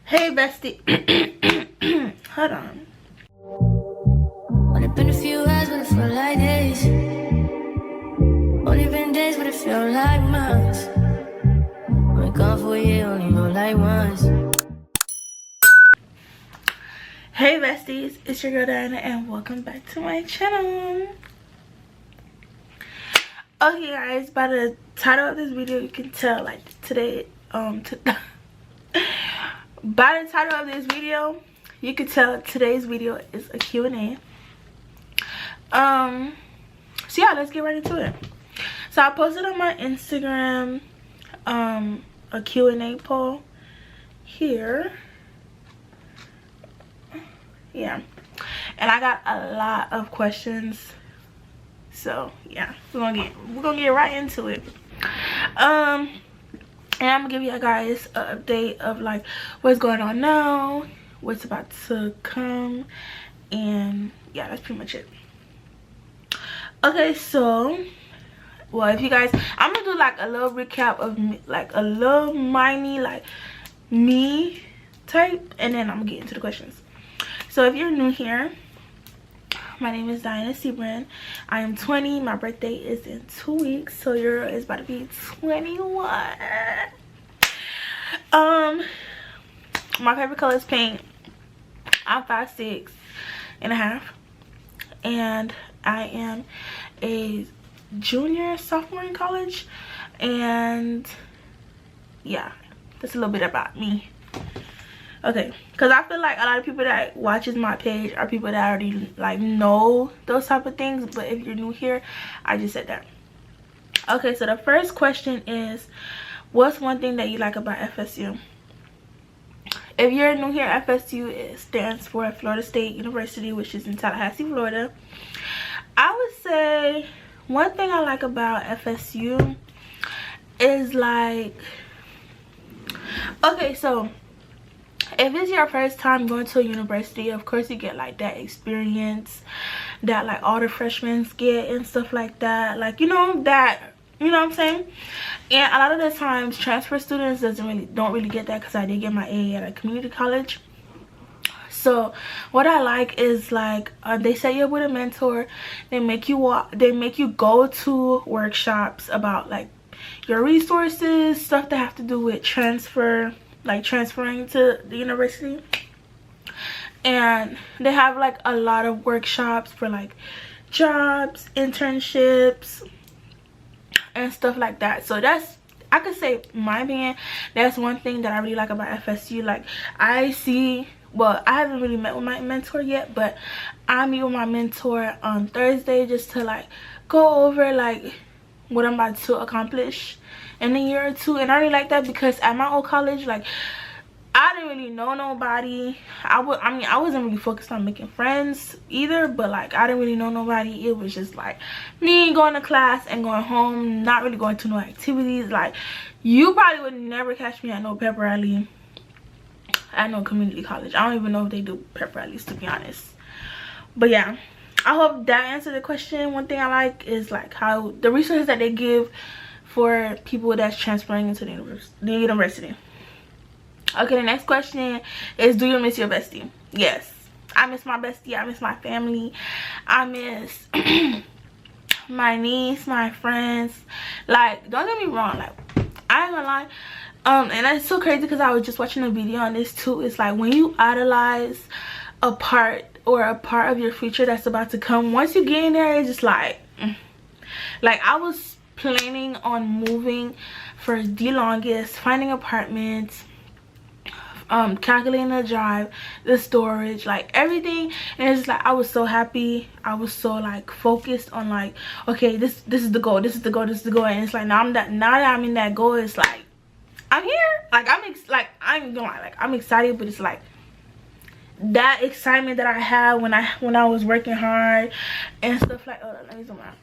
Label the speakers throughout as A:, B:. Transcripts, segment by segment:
A: Hey bestie. Hold on.
B: Only been a few hours, but it felt like days. Only been days, but it felt like months. Been gone for a year, only know like once.
A: Hey besties, it's your girl Diana and welcome back to my channel. Okay guys, by the title of this video you can tell like today by the title of this video you can tell today's video is a Q&A. So yeah, let's get right into it. So I posted on my Instagram a Q&A poll here. Yeah, and I got a lot of questions, so yeah, we're gonna get right into it. And I'm gonna give you guys an update of like what's going on now, what's about to come, and yeah, that's pretty much it. Okay, so well, if you guys, I'm gonna do like a little recap of me, like a little mini like me type, and then I'm gonna get into the questions. So if you're new here, my name is Diana Sebrin. I am 20. My birthday is in 2 weeks, so your girl is about to be 21. My favorite color is pink. I'm 5'6" and a half, and I am a sophomore in college. And yeah, that's a little bit about me. Okay, because I feel like a lot of people that watches my page are people that already like know those type of things, but if you're new here, I just said that. Okay, so the first question is, what's one thing that you like about FSU? If you're new here, FSU stands for Florida State University, which is in Tallahassee, Florida. I would say one thing I like about FSU is like, okay, so if it's your first time going to a university, of course you get like that experience that like all the freshmen get and stuff like that, like, you know what I'm saying. And a lot of the times transfer students don't really get that, because I did get my A at a community college. So what I like is like they set you up with a mentor. They make you go to workshops about like your resources, stuff that have to do with transferring to the university. And they have like a lot of workshops for like jobs, internships, and stuff like that. So that's, I could say, my opinion, that's one thing that I really like about FSU. Like I see, well, I haven't really met with my mentor yet, but I meet with my mentor on Thursday just to like go over like what I'm about to accomplish in a year or two. And I really like that, because at my old college, like I didn't really know nobody. I wasn't really focused on making friends either, but like I didn't really know nobody. It was just like me going to class and going home, not really going to no activities. Like you probably would never catch me at no pep rally at no community college. I don't even know if they do pep rallies, to be honest. But yeah, I hope that answered the question. One thing I like is like how the resources that they give for people that's transferring into the university. Okay, the next question is, do you miss your bestie? Yes, I miss my bestie. I miss my family. I miss my niece, my friends. Like, don't get me wrong, like I ain't gonna lie, and it's so crazy because I was just watching a video on this too. It's like when you idolize a part of your future that's about to come, once you get in there, it's just like I was planning on moving for the longest, finding apartments, calculating the drive, the storage, like everything. And it's like I was so happy. I was so like focused on like, okay, this is the goal, this is the goal, this is the goal. And it's like now that I'm in that goal, it's like I'm here. Like I'm excited, but it's like that excitement that I had when I was working hard and stuff like, oh, let me zoom out.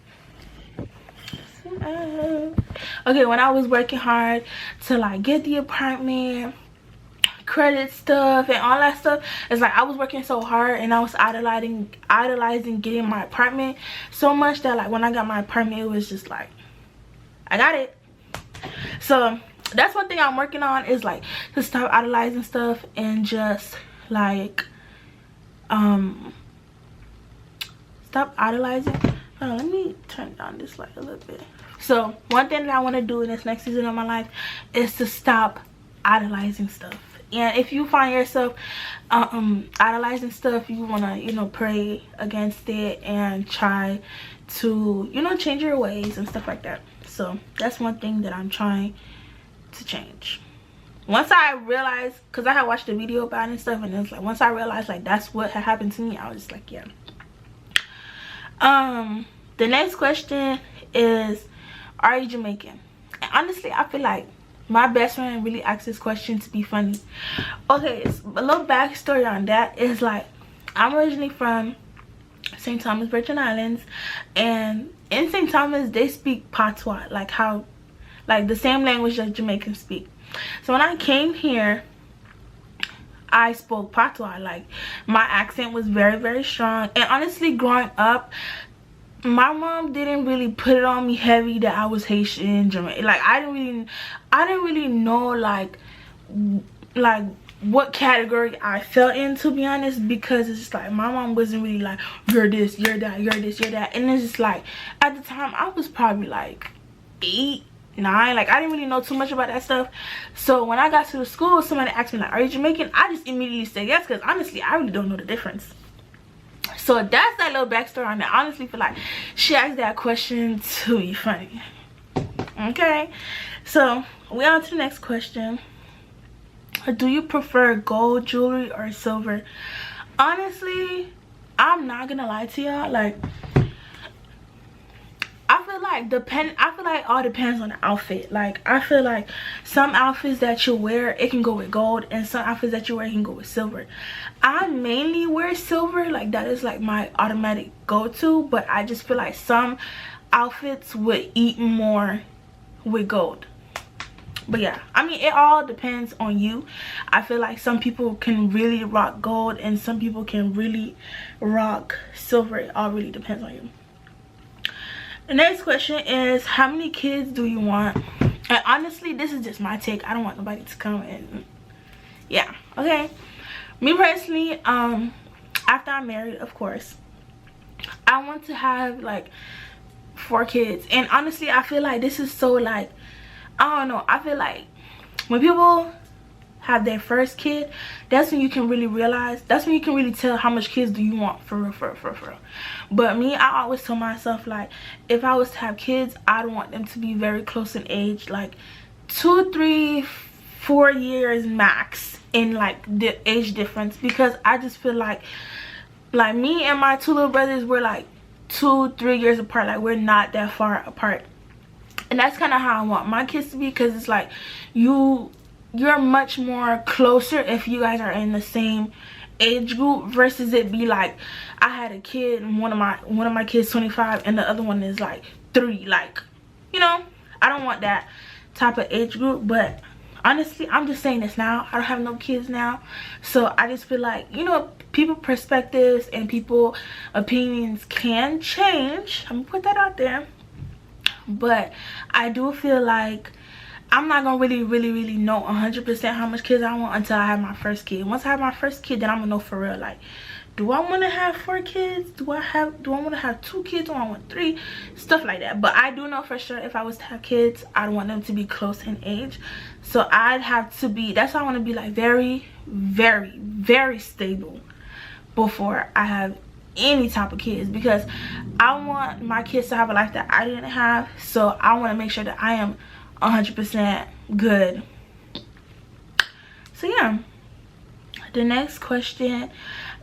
A: Okay, when I was working hard to like get the apartment, credit stuff and all that stuff, it's like I was working so hard and I was idolizing getting my apartment so much that like when I got my apartment, it was just like I got it. So that's one thing I'm working on, is like to stop idolizing stuff and just like stop idolizing. Hold on, let me turn down this light a little bit. So one thing that I want to do in this next season of my life is to stop idolizing stuff. And if you find yourself idolizing stuff, you want to, you know, pray against it and try to, you know, change your ways and stuff like that. So that's one thing that I'm trying to change. Once I realized, because I had watched a video about it and stuff, and it's like once I realized like that's what had happened to me, I was just like, yeah. The next question is, are you Jamaican? And honestly, I feel like my best friend really asked this question to be funny. Okay, a little backstory on that is like, I'm originally from St. Thomas, Virgin Islands, and in St. Thomas they speak Patois, like how, like the same language that Jamaicans speak. So when I came here, I spoke Patois. Like my accent was very, very strong. And honestly, growing up, my mom didn't really put it on me heavy that I was Haitian, Jamaican. Like I didn't really know like what category I fell in, to be honest, because it's just like my mom wasn't really like, you're this, you're that, you're this, you're that. And it's just like, at the time I was probably like 8, 9, like I didn't really know too much about that stuff. So when I got to the school, somebody asked me like, are you Jamaican? I just immediately said yes, because honestly I really don't know the difference. So that's that little backstory on that. I honestly feel like she asked that question to be funny. Okay, so we on to the next question. Do you prefer gold jewelry or silver? Honestly, I'm not gonna lie to y'all, like I feel like it all depends on the outfit. Like I feel like some outfits that you wear, it can go with gold, and some outfits that you wear, it can go with silver. I mainly wear silver, like that is like my automatic go-to, but I just feel like some outfits would eat more with gold. But yeah, I mean, it all depends on you. I feel like some people can really rock gold and some people can really rock silver. It all really depends on you. The next question is, how many kids do you want? And honestly, this is just my take. I don't want nobody to come and yeah, okay. Me personally, after I'm married, of course, I want to have like 4 kids. And honestly, I feel like this is so like, I don't know, I feel like when people have their first kid, that's when you can really realize, that's when you can really tell how much kids do you want, for real. But me, I always tell myself like, if I was to have kids, I'd want them to be very close in age, like 2, 3, 4 years max in like the age difference, because I just feel like me and my 2 little brothers, we're like 2, 3 years apart. Like we're not that far apart, and that's kind of how I want my kids to be, because it's like you're much more closer if you guys are in the same age group, versus it be like I had a kid and one of my kids 25 and the other one is like 3. Like, you know, I don't want that type of age group. But honestly, I'm just saying this now, I don't have no kids now, so I just feel like, you know, people perspectives and people opinions can change. I'm gonna put that out there. But I do feel like I'm not gonna really know 100% how much kids I want until I have my first kid. Once I have my first kid, then I'm gonna know for real, like, do I want to have 4 kids? Do I want to have 2 kids? Do I want 3? Stuff like that. But I do know for sure, if I was to have kids, I'd want them to be close in age. So I'd have to be, that's why I want to be like very, very, very stable before I have any type of kids, because I want my kids to have a life that I didn't have. So I want to make sure that I am 100% good. So yeah, the next question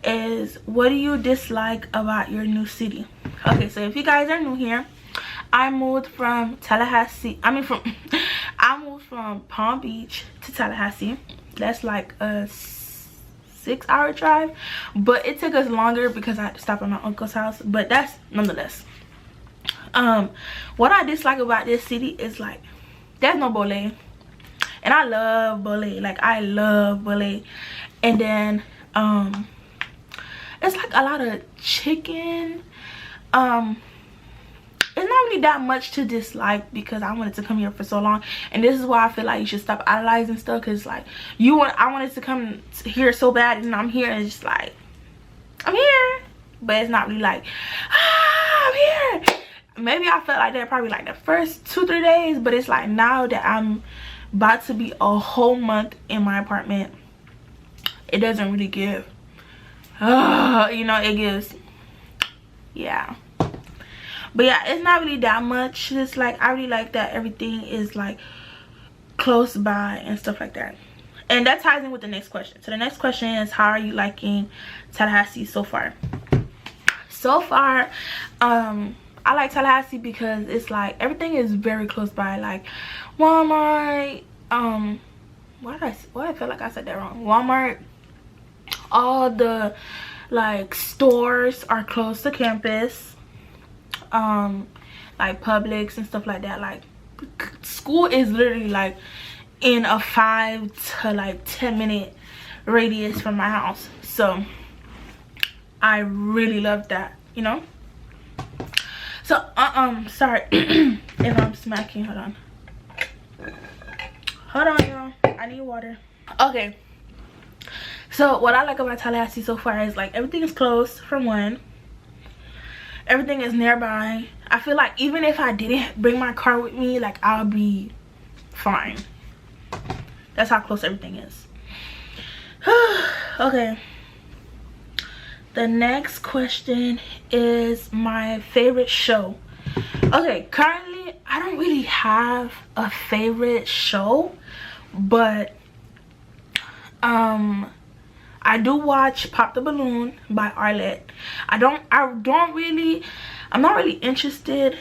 A: is, what do you dislike about your new city? Okay, so if you guys are new here, I moved from Tallahassee. I moved from Palm Beach to Tallahassee. That's like a 6-hour drive, but it took us longer because I had to stop at my uncle's house, but that's nonetheless. What I dislike about this city is like, there's no bole, and I love bole. Like I love bole. And then it's like a lot of chicken. It's not really that much to dislike because I wanted to come here for so long. And this is why I feel like you should stop idolizing stuff, because like I wanted to come here so bad, and I'm here and it's just like I'm here, but it's not really like I'm here. Maybe I felt like that probably like the first 2-3 days, but it's like now that I'm about to be a whole month in my apartment, it doesn't really give you know, it gives, yeah. But yeah, it's not really that much. It's like I really like that everything is like close by and stuff like that. And that ties in with the next question. So the next question is, how are you liking Tallahassee so far? So far, I like Tallahassee because it's like everything is very close by, like Walmart, why I feel like I said that wrong? Walmart, all the like stores are close to campus, like Publix and stuff like that. Like school is literally like in a 5 to like 10 minute radius from my house, so I really love that, you know. So sorry if I'm smacking. Hold on y'all, I need water. Okay, so what I like about Tallahassee so far is like everything is close, for one. Everything is nearby. I feel like even if I didn't bring my car with me, like I'll be fine. That's how close everything is. Okay, the next question is my favorite show. Okay, currently I don't really have a favorite show, but I do watch Pop the Balloon by Arlette. I'm not really interested.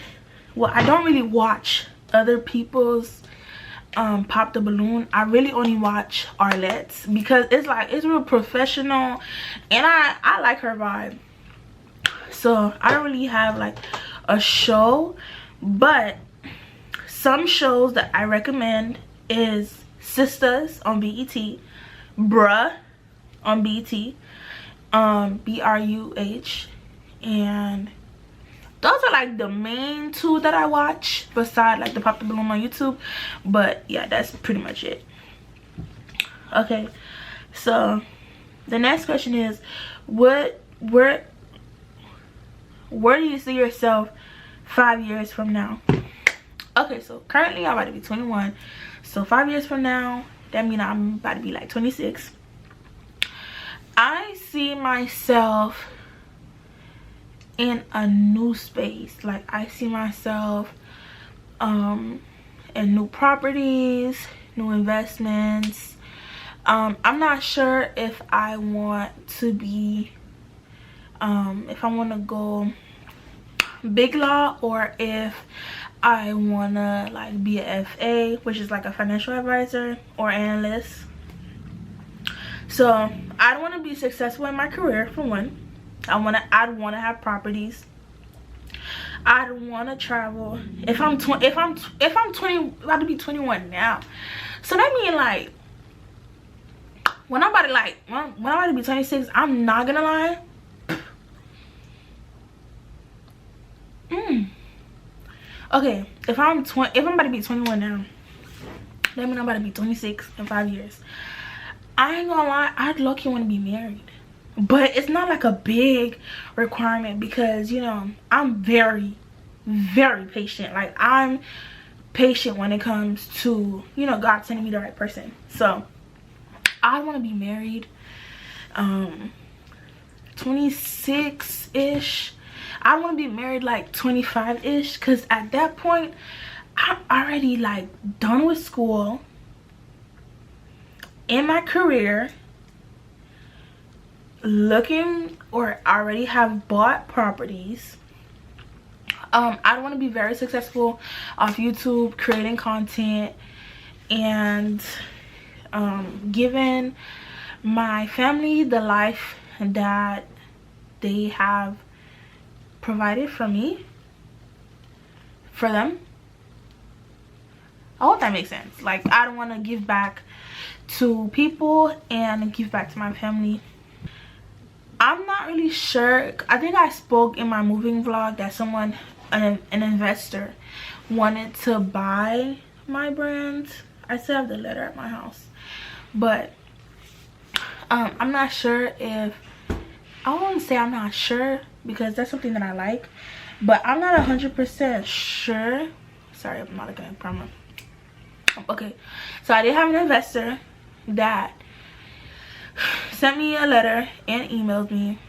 A: Well, I don't really watch other people's Pop the Balloon. I really only watch Arlette's because it's like it's real professional, and I like her vibe. So I don't really have like a show, but some shows that I recommend is Sisters on BET, Bruh on BET, BRUH, and those are like the main two that I watch beside like the Pop the Balloon on YouTube. But yeah, that's pretty much it. Okay, so the next question is, where do you see yourself 5 years from now? Okay, so currently I'm about to be 21, so 5 years from now, that means I'm about to be like 26. I see myself in a new space. Like I see myself in new properties, new investments. I'm not sure if I want to be if I want to go big law, or if I want to like be a FA, which is like a financial advisor or analyst. So I want to be successful in my career, for one. I'd want to have properties. I'd want to travel. If I'm 20, about to be 21 now. So that means like when I'm about to be 26, I'm not gonna lie. Okay, if I'm about to be 21 now, that means I'm about to be 26 in 5 years. I ain't gonna lie, I'd low-key want to be married, but it's not like a big requirement because, you know, I'm very, very patient. Like I'm patient when it comes to, you know, God sending me the right person. So I want to be married 26-ish. I want to be married like 25-ish, because at that point I'm already like done with school, in my career, looking, or already have bought properties. I want to be very successful off YouTube, creating content, and giving my family the life that they have provided for me, for them. I hope that makes sense. Like I don't want to give back to people and give back to my family. I'm not really sure. I think I spoke in my moving vlog that someone an investor wanted to buy my brand. I still have the letter at my house, but I'm not sure if, I won't say I'm not sure because that's something that I like, but I'm not 100% sure. Sorry, I'm not looking at the camera. Okay, so I did have an investor that sent me a letter and emailed me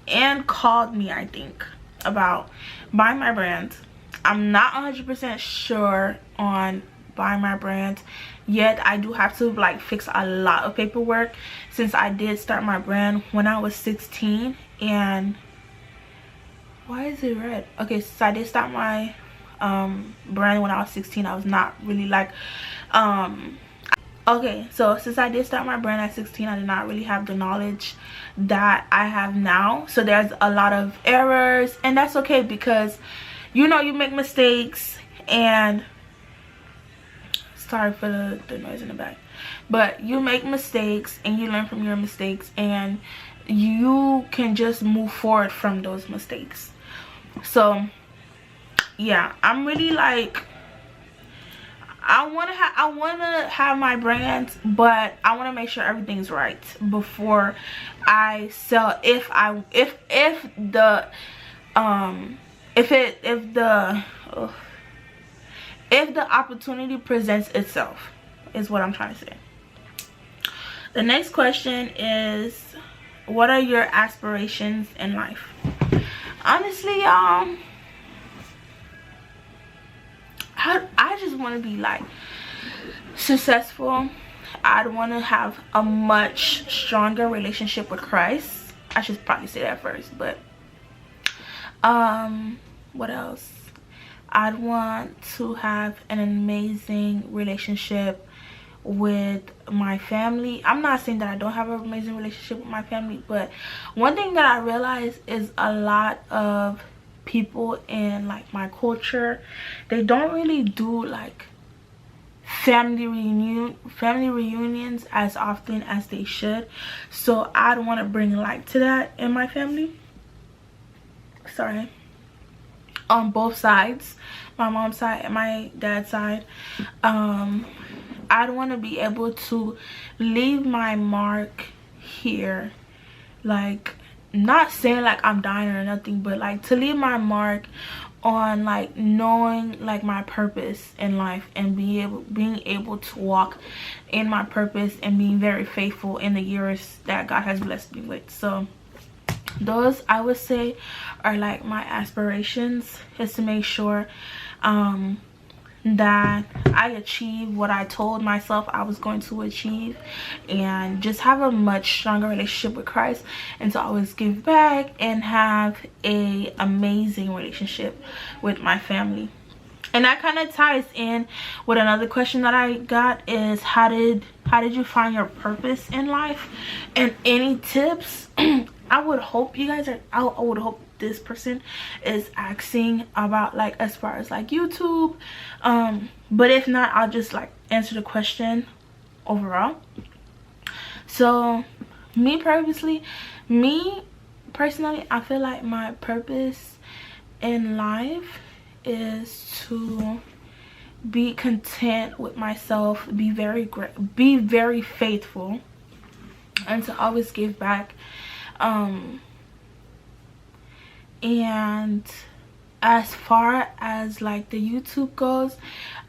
A: and called me, I think, about buying my brand. I'm not 100% sure on buying my brand yet. I do have to like fix a lot of paperwork since I did start my brand when I was 16. And why is it red? Okay, so I did start my brand when I was 16. I was not really like okay, so since I did start my brand at 16, I did not really have the knowledge that I have now. So there's a lot of errors, and that's okay because, you know, you make mistakes. And sorry for the noise in the back, but you make mistakes and you learn from your mistakes, and you can just move forward from those mistakes. So yeah, I'm really like, I want to have my brand, but I want to make sure everything's right before I sell. If the opportunity presents itself, is what I'm trying to say. The next question is, what are your aspirations in life? Honestly, y'all, I just want to be like successful. I'd want to have a much stronger relationship with Christ. I should probably say that first, but what else? I'd want to have an amazing relationship with my family. I'm not saying that I don't have an amazing relationship with my family, but one thing that I realize is a lot of people in like my culture, they don't really do like family reunions as often as they should. So I'd want to bring light to that in my family. Sorry, on both sides, my mom's side and my dad's side. I'd want to be able to leave my mark here, like, not saying like I'm dying or nothing, but like to leave my mark on like knowing like my purpose in life, and being able to walk in my purpose and being very faithful in the years that God has blessed me with. So those, I would say, are like my aspirations, is to make sure that I achieve what I told myself I was going to achieve, and just have a much stronger relationship with Christ, and to always give back and have a amazing relationship with my family. And that kind of ties in with another question that I got, is how did you find your purpose in life, and any tips. I would hope you guys are, I would hope this person is asking about like as far as like YouTube, but if not, I'll just like answer the question overall. So me personally, I feel like my purpose in life is to be content with myself, be very faithful, and to always give back. And as far as like the YouTube goes,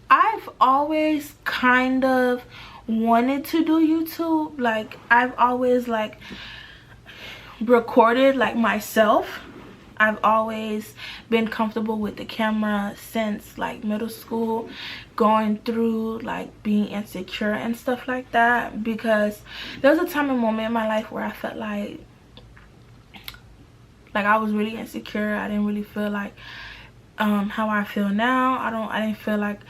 A: I've always kind of wanted to do YouTube. Like I've always like recorded like myself. I've always been comfortable with the camera since like middle school, going through like being insecure and stuff like that, because there was a time and moment in my life where I felt like I was really insecure. I didn't really feel like how I feel now. I didn't feel like,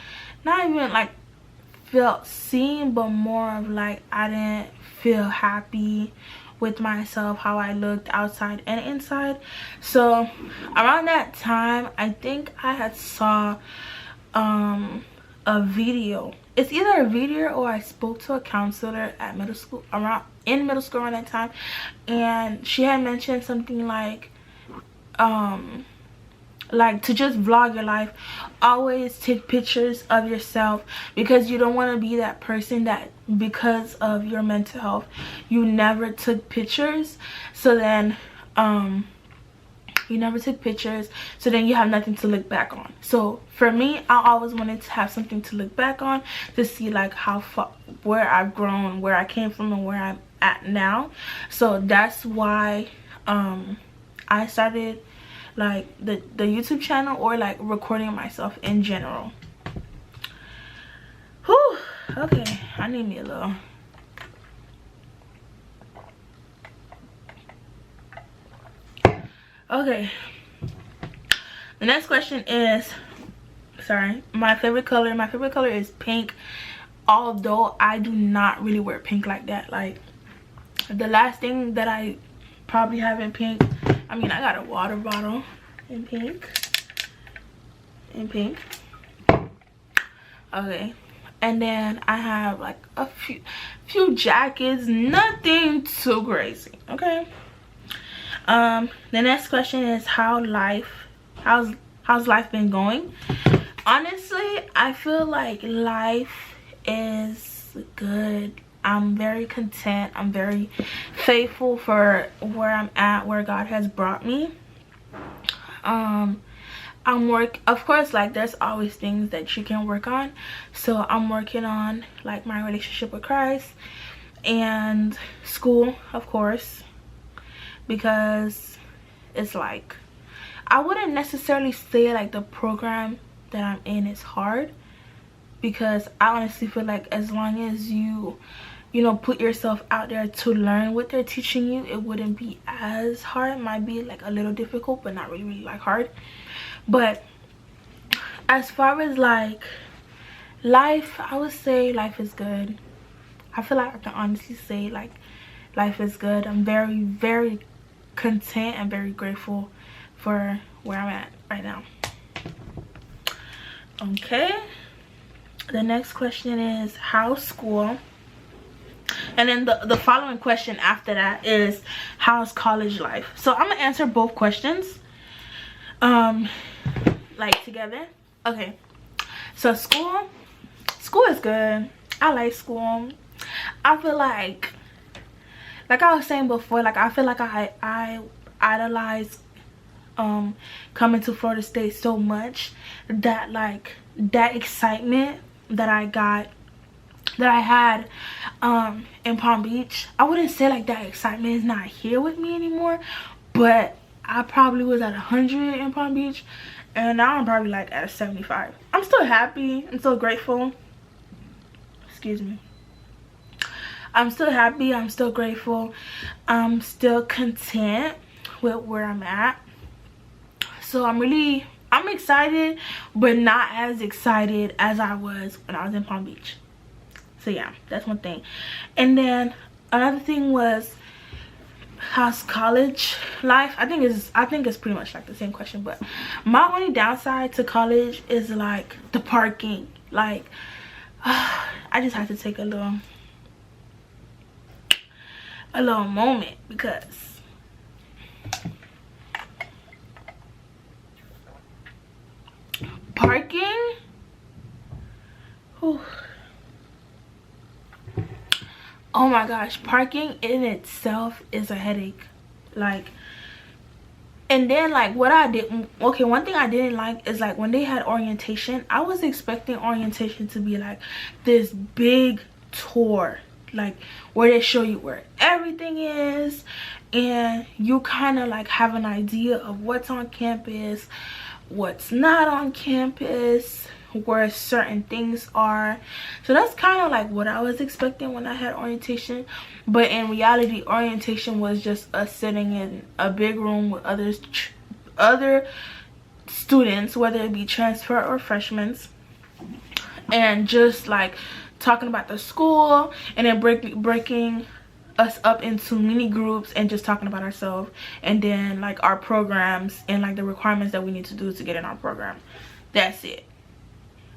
A: not even like felt seen, but more of like I didn't feel happy with myself, how I looked outside and inside. So around that time, I think I had saw a video. It's either a video or I spoke to a counselor at middle school, around that time, and she had mentioned something like like to just vlog your life. Always take pictures of yourself, because you don't want to be that person that because of your mental health you never took pictures, so then you never took pictures, so then you have nothing to look back on. So for me, I always wanted to have something to look back on, to see like how far, where I've grown, where I came from, and where I'm at now. So that's why I started like the YouTube channel, or like recording myself in general. Whew, okay, I need me a little. Okay, the next question is, sorry, my favorite color is pink, although I do not really wear pink like that. Like the last thing that I probably have in pink, I mean, I got a water bottle in pink, okay, and then I have like a few jackets, nothing too crazy, okay. The next question is how's life been going? Honestly, I feel like life is good. I'm very content. I'm very faithful for where I'm at, where God has brought me. Of course, like there's always things that you can work on, so I'm working on like my relationship with Christ and school, of course, because it's like, I wouldn't necessarily say like the program that I'm in is hard, because I honestly feel like as long as you know, put yourself out there to learn what they're teaching you, it wouldn't be as hard. It might be like a little difficult, but not really like hard. But as far as like life, I would say life is good. I feel like I can honestly say like life is good. I'm very, very content and very grateful for where I'm at right now. Okay, the next question is how's school? And then the following question after that is how's college life? So I'm gonna answer both questions like together. Okay, so school is good. I like school. I feel like I was saying before, like I feel like I idolize coming to Florida State so much that like that excitement that I had in Palm Beach, I wouldn't say like that excitement is not here with me anymore, but I probably was at 100 in Palm Beach, and now I'm probably like at a 75. I'm still happy. I'm still grateful. Excuse me. I'm still happy. I'm still grateful. I'm still content with where I'm at. So I'm excited, but not as excited as I was when I was in Palm Beach. So yeah, that's one thing. And then another thing was how's college life? I think it's pretty much like the same question, but my only downside to college is like the parking. Like I just have to take a little moment, because parking, whew. Oh my gosh, parking in itself is a headache. Like, and then like what I did, okay, one thing I didn't like is like when they had orientation, I was expecting orientation to be like this big tour, like where they show you where everything is and you kind of like have an idea of what's on campus, what's not on campus, where certain things are. So that's kind of like what I was expecting when I had orientation, but in reality orientation was just us sitting in a big room with other students, whether it be transfer or freshmen, and just like talking about the school, and then breaking us up into mini groups and just talking about ourselves, and then like our programs and like the requirements that we need to do to get in our program. That's it.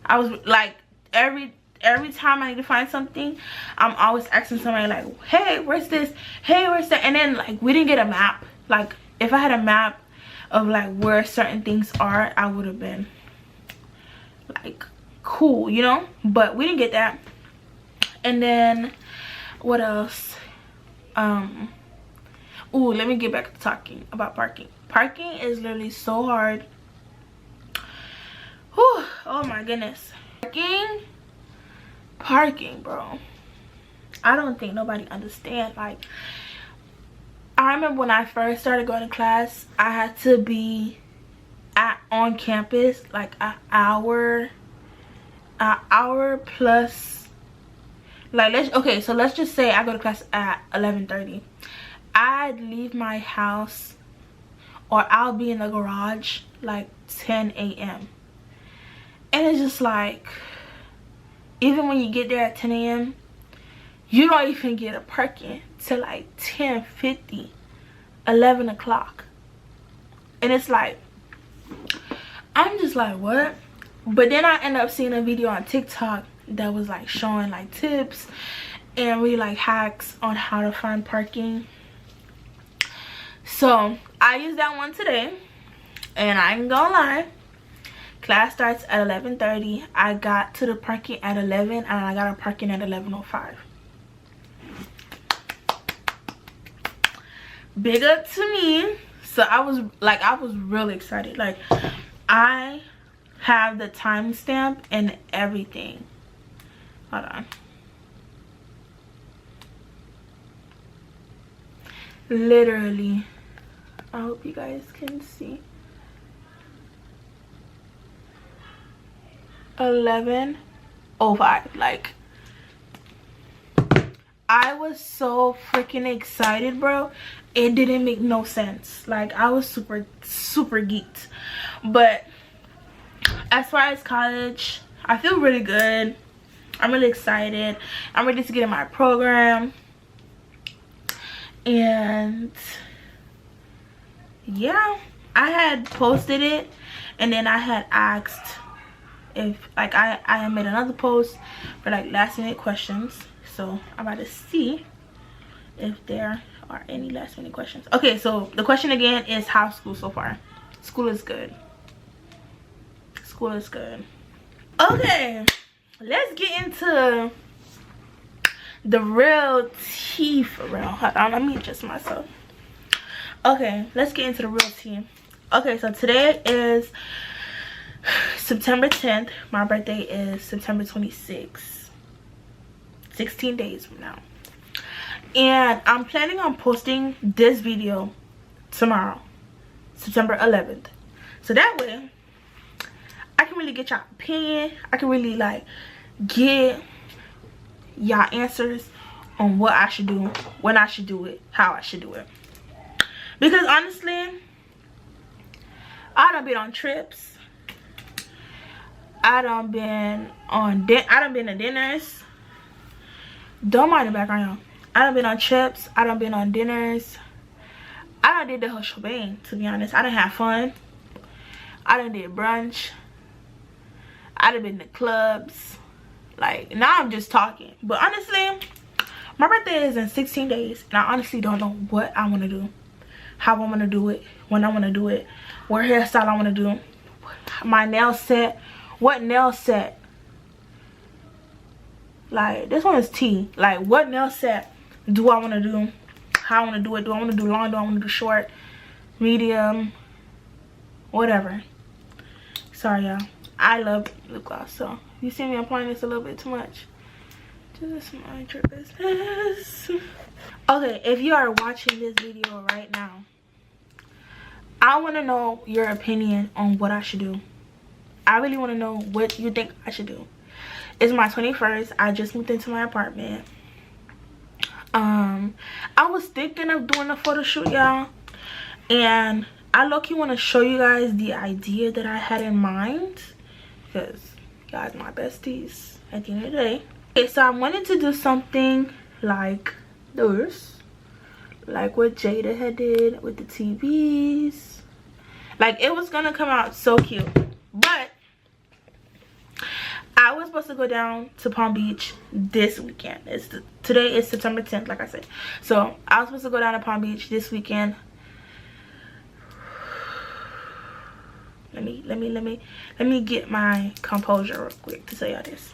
A: I was like, every time I need to find something, I'm always asking somebody like, hey, where's this? Hey, where's that? And then like we didn't get a map. Like if I had a map, of like where certain things are, I would have been like cool, you know. But we didn't get that. And then what else? Ooh, let me get back to talking about parking. Parking is literally so hard. Whew, oh my goodness. Parking, bro. I don't think nobody understand. Like, I remember when I first started going to class, I had to be on campus like an hour plus. Like, let's just say I go to class at 11:30. I'd leave my house, or I'll be in the garage like 10 a.m. and it's just like, even when you get there at 10 a.m. you don't even get a parking till like 10:50, 11 o'clock. And it's like, I'm just like, what? But then I end up seeing a video on TikTok that was like showing like tips and really like hacks on how to find parking. So I used that one today, and I ain't gonna lie, class starts at 11:30. I got to the parking at 11, and I got a parking at 11:05. Big up to me. So I was really excited. Like, I have the timestamp and everything. Hold on. Literally, I hope you guys can see. 11:05. Like, I was so freaking excited, bro. It didn't make no sense. Like, I was super geeked. But as far as college, I feel really good. I'm really excited. I'm ready to get in my program. And yeah, I had posted it, and then I had asked if like I made another post for like last minute questions. So I'm about to see if there are any last minute questions. Okay, so the question again is, how's school so far? School is good. School is good. Okay, let's get into the real tea for real. Hold on, let me adjust myself. Okay, let's get into the real tea. Okay, so today is September 10th. My birthday is September 26th. 16 days from now. And I'm planning on posting this video tomorrow, September 11th. So that way, I can really get y'all opinion. I can really like get y'all answers on what I should do, when I should do it, how I should do it. Because honestly, I done been on trips. I done been to dinners. Don't mind the background, y'all. I done been on trips. I done been on dinners. I done did the whole shebang, to be honest. I done had fun. I done did brunch. I done been to clubs. Like, now I'm just talking. But honestly, my birthday is in 16 days. And I honestly don't know what I want to do. How I want to do it. When I want to do it. What hairstyle I want to do. My nail set. What nail set. Like, this one is tea. Like, what nail set do I want to do? How I want to do it. Do I want to do long? Do I want to do short? Medium? Whatever. Sorry, y'all. I love lip gloss, so you see me applying this a little bit too much. Just mind your business. Okay, if you are watching this video right now, I want to know your opinion on what I should do. I really want to know what you think I should do. It's my 21st. I just moved into my apartment. I was thinking of doing a photo shoot, y'all, and I low-key want to show you guys the idea that I had in mind, because you guys my besties at the end of the day. Okay, so I wanted to do something like this, like what Jada had did with the TVs. Like, it was gonna come out so cute, but I was supposed to go down to Palm Beach this weekend. Today is September 10th, like I said. So I was supposed to go down to Palm Beach this weekend. let me get my composure real quick to tell y'all this.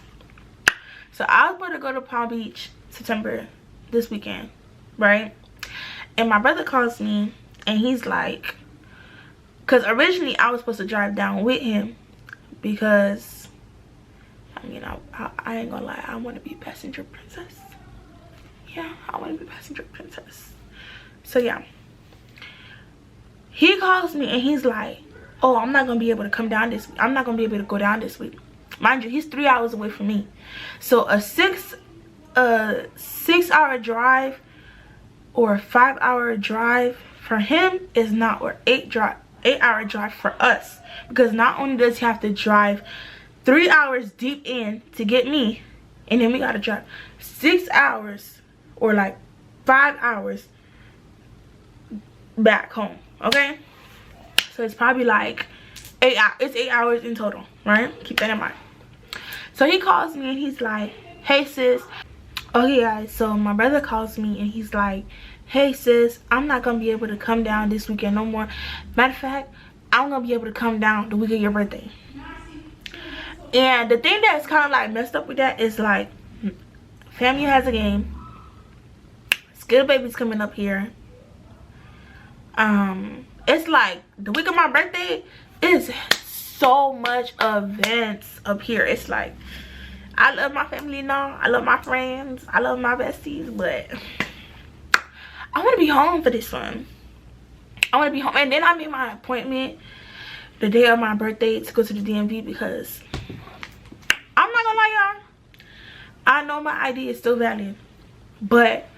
A: So I was about to go to Palm Beach September this weekend, right? And my brother calls me and he's like, because originally I was supposed to drive down with him because, I mean, I ain't gonna lie, I want to be passenger princess. Yeah, I want to be passenger princess. So yeah, he calls me and he's like, oh, I'm not gonna be able to come down this week. I'm not gonna be able to go down this week. Mind you, he's 3 hours away from me. So a 6 hour drive or a 5 hour drive for him is not, or 8 hour drive for us, because not only does he have to drive 3 hours deep in to get me, and then we gotta drive 6 hours or like 5 hours back home. Okay, so it's probably like 8 hours. It's 8 hours in total, right? Keep that in mind. So he calls me and he's like, hey sis. Okay guys, so my brother calls me and he's like, hey sis, I'm not gonna be able to come down this weekend no more. Matter of fact, I'm gonna be able to come down the week of your birthday. And the thing that's kind of like messed up with that is like, FAMU has a game, Skittle Baby's coming up here. It's like the week of my birthday is so much events up here. It's like, I love my family now, I love my friends, I love my besties, but I want to be home for this one. I want to be home. And then I made my appointment the day of my birthday to go to the DMV, because I'm not gonna lie y'all, I know my ID is still valid, but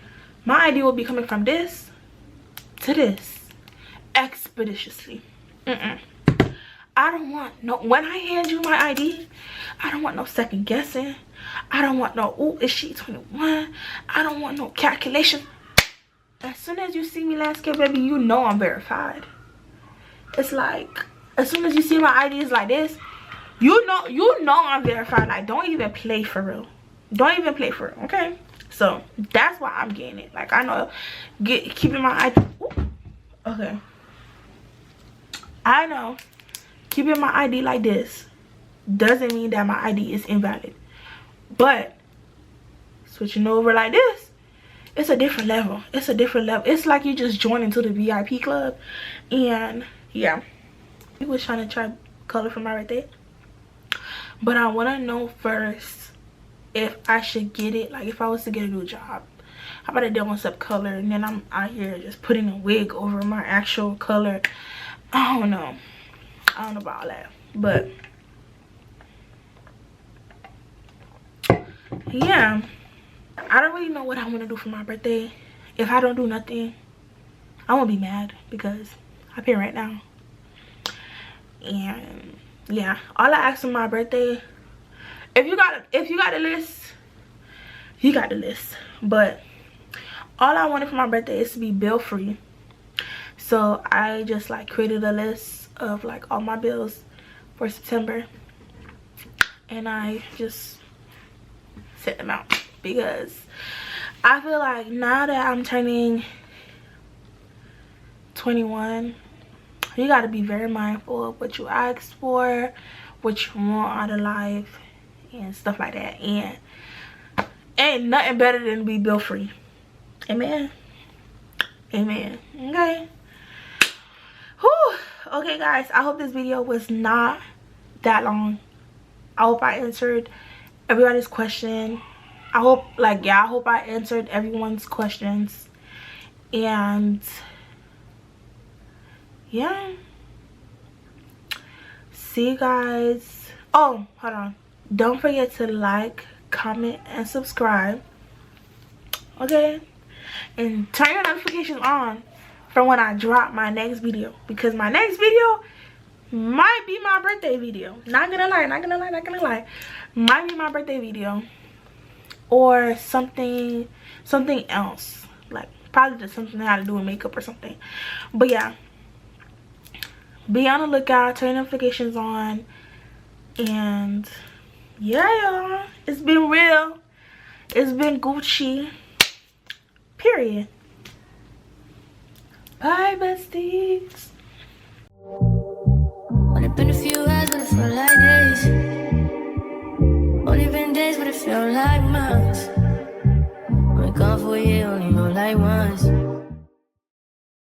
A: my ID will be coming from this to this expeditiously. I don't want no, when I hand you my ID, I don't want no second guessing. I don't want no, oh, is she 21? I don't want no calculation. As soon as you see me landscape baby, you know I'm verified. It's like, as soon as you see my ID is like this, you know I'm verified. Like, don't even play for real. Don't even play for real, okay? So that's why I'm getting it. Like, I know keeping my ID, ooh, okay, I know keeping my ID like this doesn't mean that my ID is invalid, but switching over like this, it's a different level. It's a different level. It's like you just joined into the VIP club. And yeah, we was trying to try color for my birthday, but I want to know first if I should get it. Like, if I was to get a new job, how about I do one step color and then I'm out here just putting a wig over my actual color? I don't know about all that, but yeah, I don't really know what I want to do for my birthday. If I don't do nothing, I won't be mad because I pay rent now. And yeah, all I asked for my birthday, if you got a list, you got the list. But all I wanted for my birthday is to be bill free. So I just like created a list of like all my bills for September, and I just set them out, because I feel like now that I'm turning 21, you got to be very mindful of what you ask for, what you want out of life and stuff like that. And ain't nothing better than to be bill free. Amen. Amen. Okay. Whew. Okay guys, I hope this video was not that long. I hope I answered everybody's question. I hope I answered everyone's questions. And yeah, see you guys. Oh, hold on, don't forget to like, comment, and subscribe, okay? And turn your notifications on for when I drop my next video, because my next video might be my birthday video. Not gonna lie, might be my birthday video, or something else, like probably just something how to do with makeup or something. But yeah, be on the lookout, turn notifications on, and yeah y'all, it's been real, it's been Gucci, period. Bye besties.
B: Only been a few hours, but it felt like days. Only been days, but it felt like months. Been gone for a year, only know like once.